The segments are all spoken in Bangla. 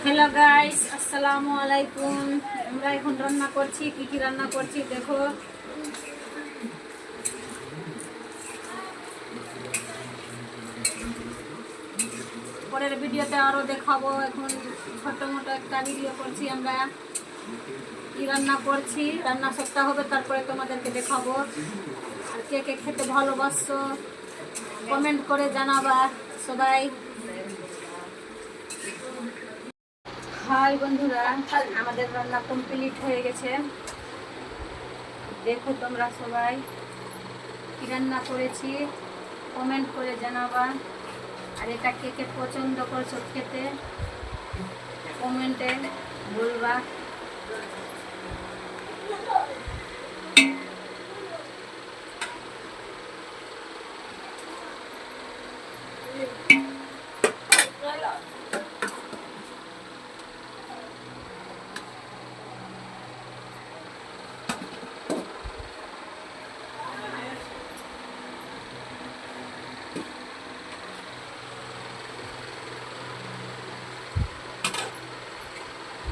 हेलो गाइस अस्सलामु आलाइकुम। আমরা এখন রান্না করছি। কি কি রান্না করছি দেখো। পরের ভিডিওতে আরো দেখাবো। এখন ছোটমোটো একটা ভিডিও করছি আমরা। কি রান্না করছি, রান্না সপ্তাহ হবে তারপরে তোমাদেরকে দেখাবো। আর কে কে খেতে ভালোবাসো কমেন্ট করে জানাবা সবাই। হাই বন্ধুরা, আমাদের রান্না কমপ্লিট হয়ে গেছে। দেখো তোমরা সবাই কি রান্না করেছি কমেন্ট করে জানাবা। আর এটা কে কে পছন্দ করছো খেতে কমেন্টে বলবা।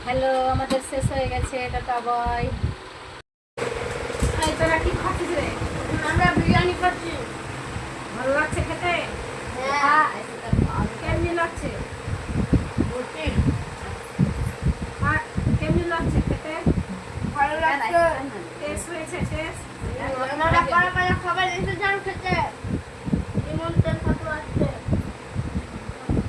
হ্যালো, আমাদের শেষ হয়ে গেছে। Tata bye. এই তোরা কি খাচ্ছিস রে? আমরা বিরিয়ানি খাচ্ছি। ভালো লাগছে খেতে? হ্যাঁ। কেমনি লাগছে? বুঝছি। আর কেমনি লাগছে খেতে? ভালো লাগছে। টেস্ট হয়েছে টেস্ট? আপনারা কারা কারা খাবার এসেছেন